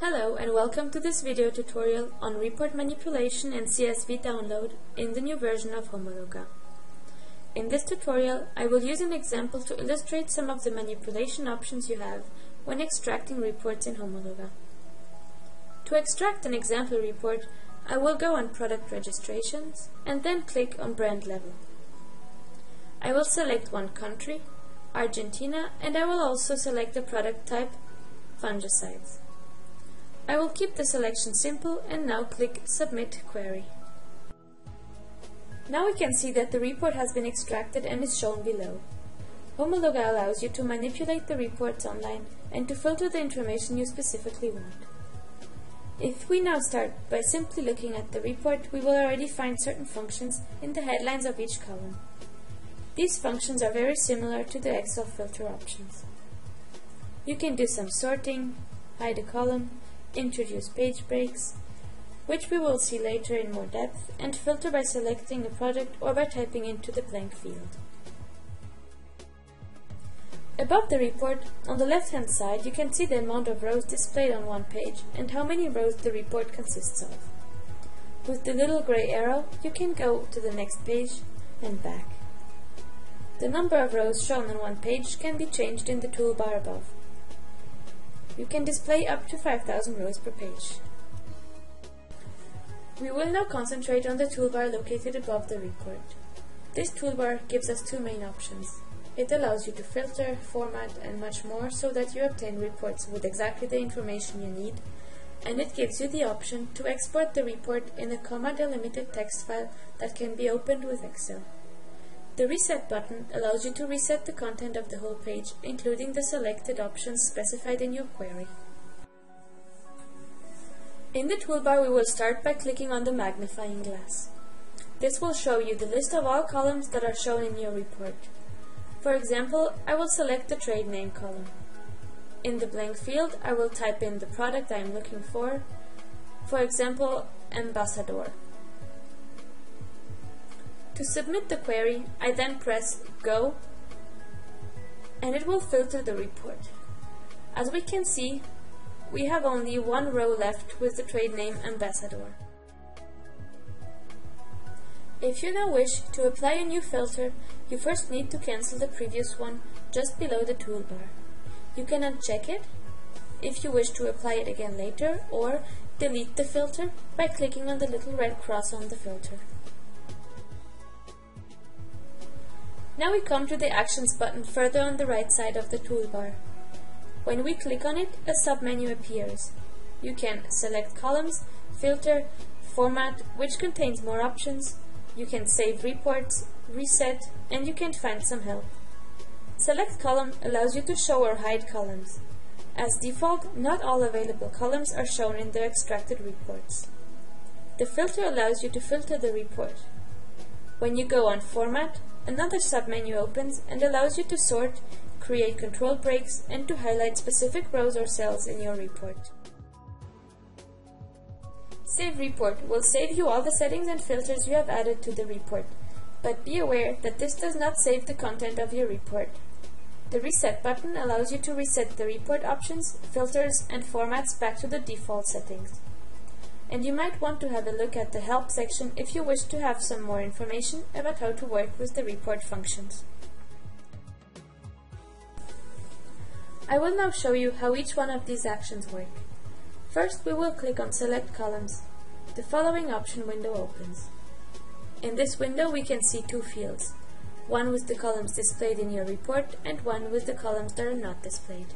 Hello and welcome to this video tutorial on report manipulation and CSV download in the new version of Homologa. In this tutorial, I will use an example to illustrate some of the manipulation options you have when extracting reports in Homologa. To extract an example report, I will go on Product Registrations and then click on Brand Level. I will select one country, Argentina, and I will also select the product type, fungicides. I will keep the selection simple and now click Submit Query. Now we can see that the report has been extracted and is shown below. Homologa allows you to manipulate the reports online and to filter the information you specifically want. If we now start by simply looking at the report, we will already find certain functions in the headlines of each column. These functions are very similar to the Excel filter options. You can do some sorting, hide a column, introduce page breaks, which we will see later in more depth, and filter by selecting a product or by typing into the blank field. Above the report, on the left-hand side, you can see the amount of rows displayed on one page and how many rows the report consists of. With the little gray arrow, you can go to the next page and back. The number of rows shown on one page can be changed in the toolbar above. You can display up to 5,000 rows per page. We will now concentrate on the toolbar located above the report. This toolbar gives us two main options. It allows you to filter, format, and much more so that you obtain reports with exactly the information you need, and it gives you the option to export the report in a comma-delimited text file that can be opened with Excel. The Reset button allows you to reset the content of the whole page, including the selected options specified in your query. In the toolbar, we will start by clicking on the magnifying glass. This will show you the list of all columns that are shown in your report. For example, I will select the trade name column. In the blank field, I will type in the product I am looking for example, Ambassador. To submit the query, I then press Go, and it will filter the report. As we can see, we have only one row left with the trade name Ambassador. If you now wish to apply a new filter, you first need to cancel the previous one just below the toolbar. You can uncheck it if you wish to apply it again later, or delete the filter by clicking on the little red cross on the filter. Now we come to the Actions button further on the right side of the toolbar. When we click on it, a submenu appears. You can select columns, filter, format, which contains more options. You can save reports, reset, and you can find some help. Select Column allows you to show or hide columns. As default, not all available columns are shown in the extracted reports. The filter allows you to filter the report. When you go on Format, another submenu opens and allows you to sort, create control breaks, and to highlight specific rows or cells in your report. Save Report will save you all the settings and filters you have added to the report, but be aware that this does not save the content of your report. The Reset button allows you to reset the report options, filters, and formats back to the default settings. And you might want to have a look at the Help section if you wish to have some more information about how to work with the report functions. I will now show you how each one of these actions work. First, we will click on Select Columns. The following option window opens. In this window, we can see two fields, one with the columns displayed in your report and one with the columns that are not displayed.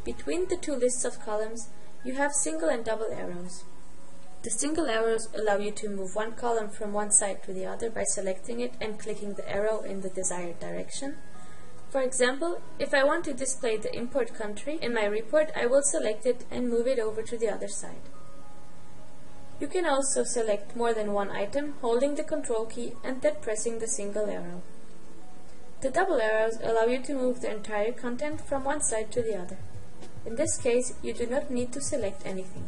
Between the two lists of columns, you have single and double arrows. The single arrows allow you to move one column from one side to the other by selecting it and clicking the arrow in the desired direction. For example, if I want to display the import country in my report, I will select it and move it over to the other side. You can also select more than one item, holding the Control key and then pressing the single arrow. The double arrows allow you to move the entire content from one side to the other. In this case, you do not need to select anything.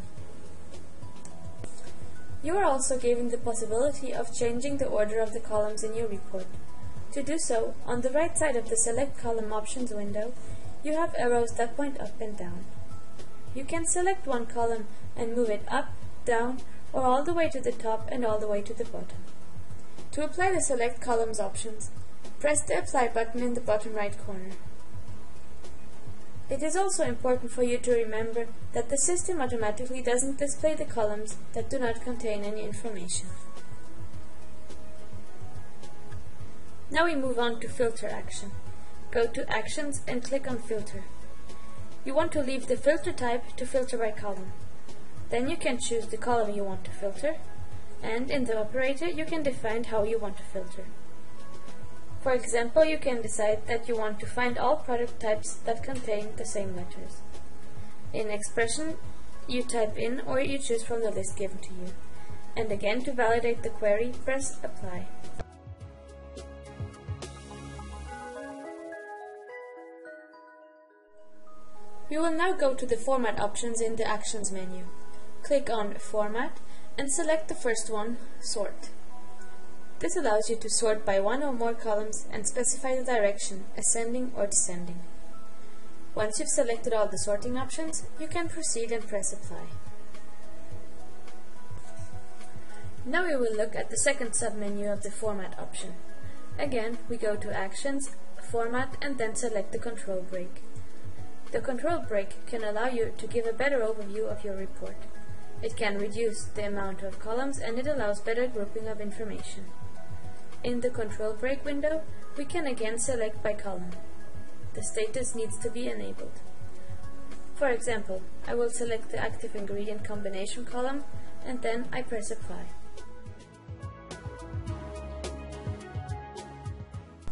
You are also given the possibility of changing the order of the columns in your report. To do so, on the right side of the Select Column Options window, you have arrows that point up and down. you can select one column and move it up, down, or all the way to the top and all the way to the bottom. To apply the Select Columns options, press the Apply button in the bottom right corner. It is also important for you to remember that the system automatically doesn't display the columns that do not contain any information. Now we move on to Filter action. Go to Actions and click on Filter. You want to leave the filter type to Filter by Column. Then you can choose the column you want to filter, and in the operator you can define how you want to filter. For example, you can decide that you want to find all product types that contain the same letters. In Expression, you type in or you choose from the list given to you. And again, to validate the query, press Apply. We will now go to the Format options in the Actions menu. Click on Format and select the first one, Sort. This allows you to sort by one or more columns and specify the direction, ascending or descending. Once you've selected all the sorting options, you can proceed and press Apply. Now we will look at the second submenu of the Format option. Again, we go to Actions, Format, and then select the control break. The control break can allow you to give a better overview of your report. It can reduce the amount of columns and it allows better grouping of information. In the control break window, we can again select by column. The status needs to be enabled. For example, I will select the active ingredient combination column and then I press Apply.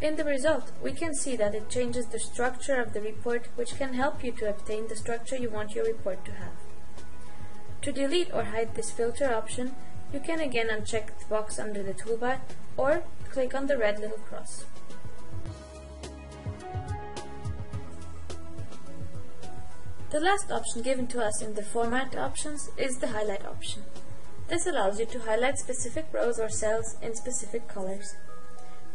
In the result, we can see that it changes the structure of the report, which can help you to obtain the structure you want your report to have. To delete or hide this filter option, you can again uncheck the box under the toolbar or click on the red little cross. The last option given to us in the Format options is the Highlight option. This allows you to highlight specific rows or cells in specific colors.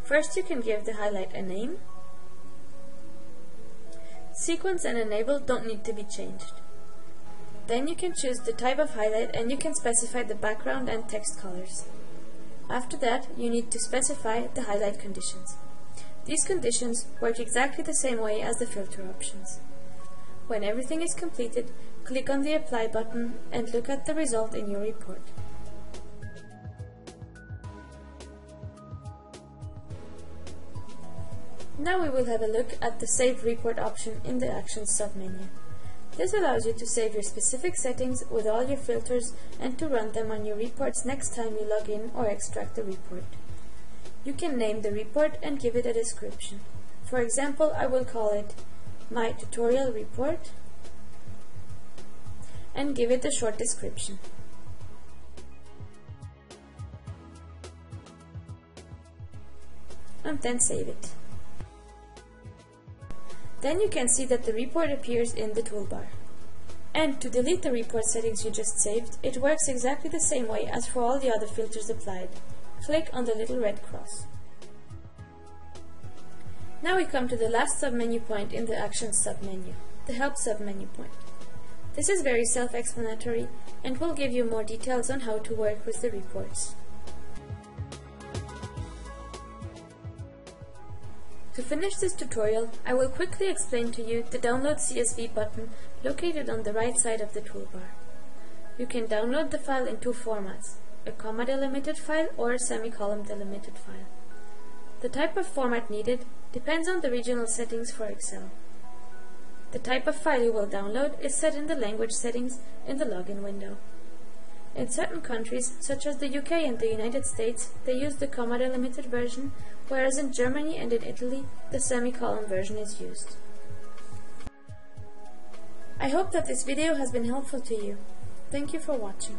First, you can give the highlight a name. Sequence and Enable don't need to be changed. Then you can choose the type of highlight and you can specify the background and text colors. After that, you need to specify the highlight conditions. These conditions work exactly the same way as the filter options. When everything is completed, click on the Apply button and look at the result in your report. Now we will have a look at the Save Report option in the Actions submenu. This allows you to save your specific settings with all your filters and to run them on your reports next time you log in or extract the report. You can name the report and give it a description. For example, I will call it My Tutorial Report and give it a short description. And then save it. Then you can see that the report appears in the toolbar. And to delete the report settings you just saved, it works exactly the same way as for all the other filters applied. Click on the little red cross. Now we come to the last submenu point in the Actions submenu, the Help submenu point. This is very self-explanatory and will give you more details on how to work with the reports. To finish this tutorial, I will quickly explain to you the Download CSV button located on the right side of the toolbar. You can download the file in two formats, a comma delimited file or a semicolon delimited file. The type of format needed depends on the regional settings for Excel. The type of file you will download is set in the language settings in the login window. In certain countries, such as the UK and the United States, they use the comma delimited version, whereas in Germany and in Italy, the semicolon version is used. I hope that this video has been helpful to you. Thank you for watching.